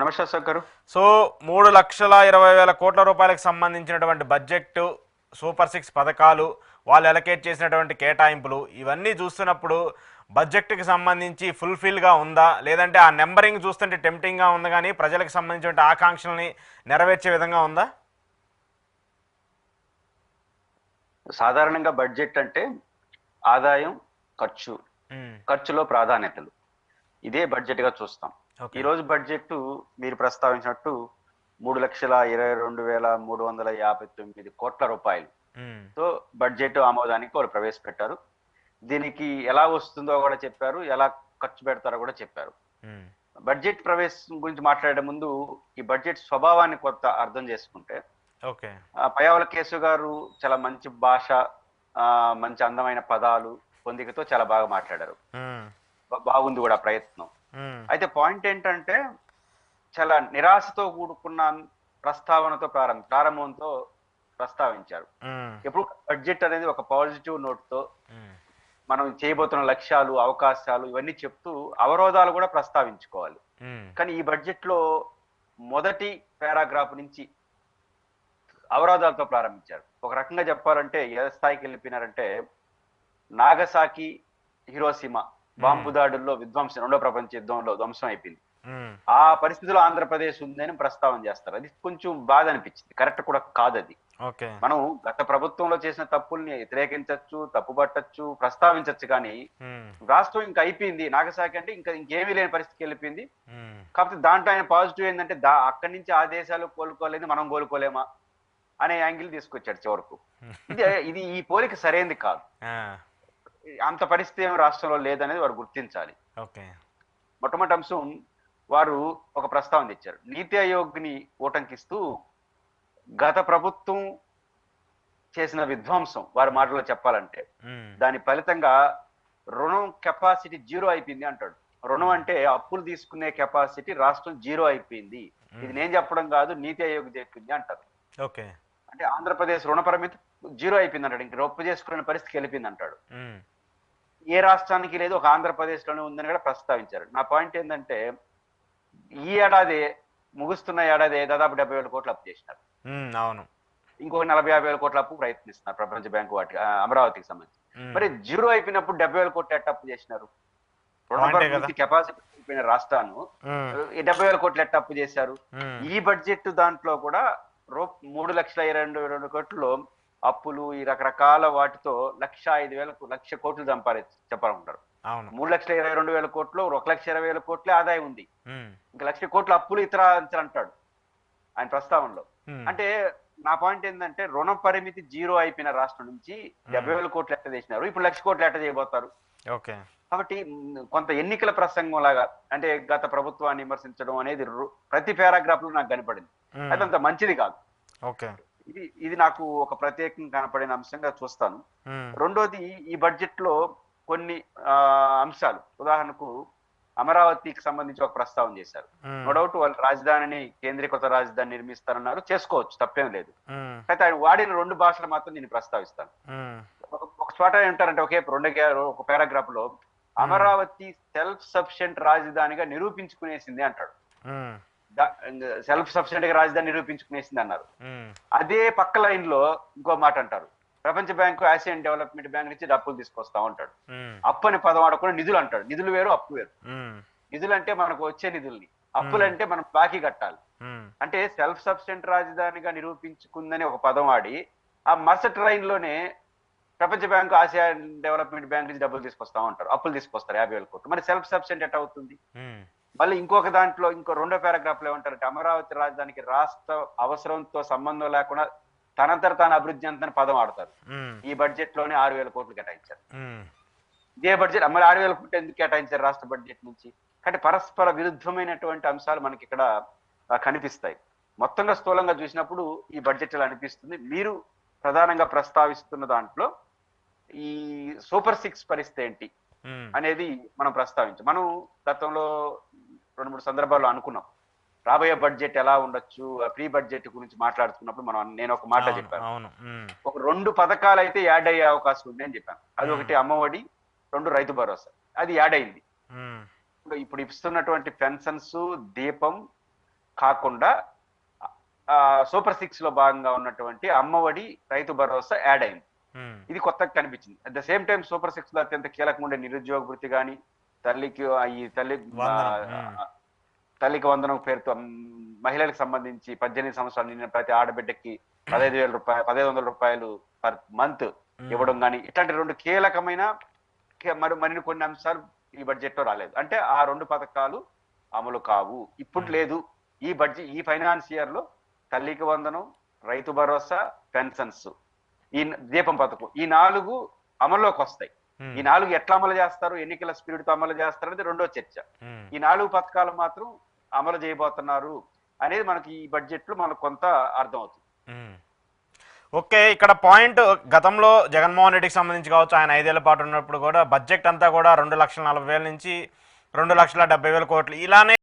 నమస్తే అశోక్ గారు. సో 3,20,000 కోట్ల రూపాయలకు సంబంధించినటువంటి బడ్జెట్, సూపర్ సిక్స్ పథకాలు, వాళ్ళు అలొకేట్ చేసినటువంటి కేటాయింపులు ఇవన్నీ చూస్తున్నప్పుడు బడ్జెట్కి సంబంధించి ఫుల్ఫిల్గా ఉందా, లేదంటే ఆ నెంబరింగ్ చూస్తుంటే టెంప్టింగ్గా ఉంది కానీ ప్రజలకు సంబంధించిన ఆకాంక్షల్ని నెరవేర్చే విధంగా ఉందా? సాధారణంగా బడ్జెట్ అంటే ఆదాయం, ఖర్చు, ఖర్చులో ప్రాధాన్యతలు, ఇదే బడ్జెట్ గా చూస్తాం. ఈ రోజు బడ్జెట్ మీరు ప్రస్తావించినట్టు 3,22,359 కోట్ల రూపాయలు తో బడ్జెట్ ఆమోదానికి వాళ్ళు ప్రవేశపెట్టారు. దీనికి ఎలా వస్తుందో కూడా చెప్పారు, ఎలా ఖర్చు పెడతారో కూడా చెప్పారు. బడ్జెట్ ప్రవేశం గురించి మాట్లాడే ముందు ఈ బడ్జెట్ స్వభావాన్ని కొంత అర్థం చేసుకుంటే, పయ్యావుల కేశవ్ గారు చాలా మంచి భాష, మంచి అందమైన పదాలు పొందికతో చాలా బాగా మాట్లాడారు. బాగుంది కూడా ప్రయత్నం. అయితే పాయింట్ ఏంటంటే, చాలా నిరాశతో కూడుకున్న ప్రస్తావనతో ప్రారంభంతో ప్రస్తావించారు. ఎప్పుడు బడ్జెట్ అనేది ఒక పాజిటివ్ నోట్ తో మనం చేయబోతున్న లక్ష్యాలు, అవకాశాలు ఇవన్నీ చెప్తూ అవరోధాలు కూడా ప్రస్తావించుకోవాలి. కానీ ఈ బడ్జెట్ లో మొదటి పారాగ్రాఫ్ నుంచి అవరోధాలతో ప్రారంభించారు. ఒక రకంగా చెప్పాలంటే ఏ స్థాయికి వెళ్ళిపోయినారంటే, నాగసాకి, హిరోషిమా బాంబు దాడుల్లో విధ్వంసం, రెండో ప్రపంచ యుద్ధంలో ధ్వంసం అయిపోయింది. ఆ పరిస్థితిలో ఆంధ్రప్రదేశ్ ఉందని ప్రస్తావన చేస్తారు. అది కొంచెం బాధ అనిపించింది. కరెక్ట్ కూడా కాదు అది. మనం గత ప్రభుత్వంలో చేసిన తప్పుల్ని వ్యతిరేకించవచ్చు, తప్పు పట్టచ్చు, ప్రస్తావించవచ్చు, కానీ రాష్ట్రం ఇంకా అయిపోయింది. నాగసాకి అంటే ఇంకా ఇంకేమీ లేని పరిస్థితికి వెళ్ళిపోయింది. కాకపోతే దాంట్లో ఆయన పాజిటివ్ ఏంటంటే, అక్కడి నుంచి ఆ దేశాలు కోలుకోలేదు, మనం కోలుకోలేమా అనే యాంగిల్ తీసుకొచ్చాడు చివరకు. ఇది ఈ పోలిక సరైనది కాదు. అంత పరిస్థితి ఏమి రాష్ట్రంలో లేదనేది వారు గుర్తించాలి. మొట్టమొదటి అంశం, వారు ఒక ప్రస్తావన తెచ్చారు. నీతి ఆయోగ్ ని ఊటంకిస్తూ గత ప్రభుత్వం చేసిన విధ్వంసం, వారి మాటలో చెప్పాలంటే, దాని ఫలితంగా రుణం కెపాసిటీ జీరో అయిపోయింది అంటాడు. రుణం అంటే అప్పులు తీసుకునే కెపాసిటీ రాష్ట్రం జీరో అయిపోయింది. ఇది నేను చెప్పడం కాదు, నీతి ఆయోగ్ చెప్పింది అంటారు. అంటే ఆంధ్రప్రదేశ్ రుణ పరిమితి జీరో అయిపోయింది అంటాడు. ఇంక రొప్పు చేసుకునే పరిస్థితికి వెళ్ళిపోయింది అంటాడు. ఏ రాష్ట్రానికి లేదు, ఒక ఆంధ్రప్రదేశ్ లోనే ఉందని కూడా ప్రస్తావించారు. నా పాయింట్ ఏంటంటే, ఈ ఏడాది ముగుస్తున్న ఏడాది దాదాపు 70,000 కోట్లు అప్పు చేసినారు. అవును. ఇంకొక 40,000-50,000 కోట్ల అప్పు ప్రయత్నిస్తున్నారు ప్రపంచ బ్యాంకు వాటి అమరావతికి సంబంధించి. మరి జీరో అయిపోయినప్పుడు 70,000 కోట్లు ఎట్ట అప్పు చేసినారు? కెపాసిటీ అయిపోయిన రాష్ట్రాన్ని 70,000 కోట్లు ఎట్ట అప్పు చేశారు? ఈ బడ్జెట్ దాంట్లో కూడా 3,22,000 కోట్లు అప్పులు, ఈ రకరకాల వాటితో 1,05,000 కోట్లు చెప్పాలనుకుంటారు. 3,22,000 కోట్లు, 1,20,000 కోట్లే ఆదాయం ఉంది. ఇంకా 1,00,000 కోట్ల అప్పులు ఇతర అంటాడు ఆయన ప్రస్తావనలో. అంటే నా పాయింట్ ఏంటంటే, రుణ పరిమితి జీరో అయిపోయిన రాష్ట్రం నుంచి 70,000 కోట్లు ఎట్ట చేసినారు, ఇప్పుడు 1,00,000 కోట్లు ఎట్ట చేయబోతారు? కాబట్టి కొంత ఎన్నికల ప్రసంగం లాగా, అంటే గత ప్రభుత్వాన్ని విమర్శించడం అనేది ప్రతి పారాగ్రాఫ్ లో నాకు కనపడింది. అది అంత మంచిది కాదు. ఇది నాకు ఒక ప్రత్యేకంగా కనపడిన అంశంగా చూస్తాను. రెండోది, ఈ బడ్జెట్ లో కొన్ని అంశాలు, ఉదాహరణకు అమరావతికి సంబంధించి ఒక ప్రస్తావన చేశారు. నో డౌట్ వాళ్ళు రాజధానిని కేంద్రీకృత రాజధాని నిర్మిస్తారన్నారు, చేసుకోవచ్చు, తప్పేం లేదు. అయితే ఆయన వాడిన 2 భాషలు మాత్రం నేను ప్రస్తావిస్తాను. ఒక చోట ఏమంటారంటే, ఒక పారాగ్రాఫ్ లో అమరావతి సెల్ఫ్ సఫిషియెంట్ రాజధానిగా నిరూపించుకునేసింది అంటాడు. సెల్ఫ్ సఫిషియెంట్ గా రాజధాని నిరూపించుకునేసింది అన్నారు. అదే పక్క లైన్ లో ఇంకో మాట అంటారు, ప్రపంచ బ్యాంకు, ఆసియన్ డెవలప్మెంట్ బ్యాంక్ నుంచి అప్పులు తీసుకొస్తాం అంటాడు. అప్పు అని పదం వాడకుండా నిధులు అంటాడు. నిధులు వేరు, అప్పు వేరు. నిధులు అంటే మనకు వచ్చే నిధుల్ని, అప్పులంటే మనం బాకీ కట్టాలి. అంటే సెల్ఫ్ సఫిషియెంట్ రాజధానిగా నిరూపించుకుందని ఒక పదం వాడి, ఆ మరుసటి లైన్ లోనే ప్రపంచ బ్యాంకు, ఆసియన్ డెవలప్మెంట్ బ్యాంక్ నుంచి డబ్బులు తీసుకొస్తాం అంటారు, అప్పులు తీసుకొస్తారు 50,000 కోట్లు. మరి సెల్ఫ్ సఫిషియెంట్ ఎట్ అవుతుంది? మళ్ళీ ఇంకొక దాంట్లో ఇంకో రెండో పారాగ్రాఫ్ లో ఏమంటారంటే, అమరావతి రాజధానికి రాష్ట్ర అవసరంతో సంబంధం లేకుండా తనంతట తాను అభివృద్ధి అంతని పదం ఆడతారు. ఈ బడ్జెట్ లోనే 6,000 కోట్లు కేటాయించారు. ఇదే బడ్జెట్ మరి 6,000 కోట్లు ఎందుకు కేటాయించారు రాష్ట్ర బడ్జెట్ నుంచి? అంటే పరస్పర విరుద్ధమైనటువంటి అంశాలు మనకి ఇక్కడ కనిపిస్తాయి. మొత్తంగా స్థూలంగా చూసినప్పుడు ఈ బడ్జెట్ ఇలా అనిపిస్తుంది. మీరు ప్రధానంగా ప్రస్తావిస్తున్న దాంట్లో ఈ సూపర్ 6 పరిస్థితి ఏంటి అనేది మనం ప్రస్తావించాం. మనం గతంలో 2-3 సందర్భాల్లో అనుకున్నాం, రాబోయే బడ్జెట్ ఎలా ఉండొచ్చు, ప్రీ బడ్జెట్ గురించి మాట్లాడుతున్నప్పుడు నేను ఒక మాట చెప్పాను. ఒక 2 పథకాలు అయితే యాడ్ అయ్యే అవకాశం ఉంది అని చెప్పాను. అది ఒకటి అమ్మఒడి, 2 రైతు భరోసా. అది యాడ్ అయింది. ఇప్పుడు ఇస్తున్నటువంటి పెన్షన్స్, దీపం, కాకుండా సూపర్ 6 లో భాగంగా ఉన్నటువంటి అమ్మఒడి, రైతు భరోసా యాడ్ అయింది. ఇది కొత్తగా కనిపించింది. At the same time super 6 లో అత్యంత కీలకంగా ఉండే నిరుద్యోగ వృత్తి కానీ, తల్లికి ఈ తల్లికి వందనం పేరుతో మహిళలకు సంబంధించి 18 సంవత్సరాలు నిండిన ప్రతి ఆడబిడ్డకి 1500 రూపాయలు పర్ మంత్ ఇవ్వడం కానీ, ఇట్లాంటి 2 కీలకమైన మరిన్ని కొన్ని అంశాలు ఈ బడ్జెట్ లో రాలేదు. అంటే ఆ 2 పథకాలు అమలు కావు. ఇప్పుడు లేదు, ఈ ఫైనాన్స్ ఇయర్ లో తల్లికి వందనం, రైతు భరోసా, పెన్షన్స్, ఈ దీపం పథకం, ఈ 4 అమల్లోకి వస్తాయి. ఈ 4 ఎట్లా అమలు చేస్తారు, ఎన్నికల స్పిరిట్ తో అమలు చేస్తారు అనేది రెండో చర్చ. ఈ 4 పథకాలు మాత్రం అమలు చేయబోతున్నారు అనేది మనకి ఈ బడ్జెట్ లో మనకు కొంత అర్థం అవుతుంది. ఓకే, ఇక్కడ పాయింట్ గతంలో జగన్మోహన్ రెడ్డికి సంబంధించి కావచ్చు, ఆయన 5 ఏళ్ల పాటు ఉన్నప్పుడు కూడా బడ్జెట్ అంతా కూడా 2,40,000 నుంచి 2,70,000 కోట్లు ఇలానే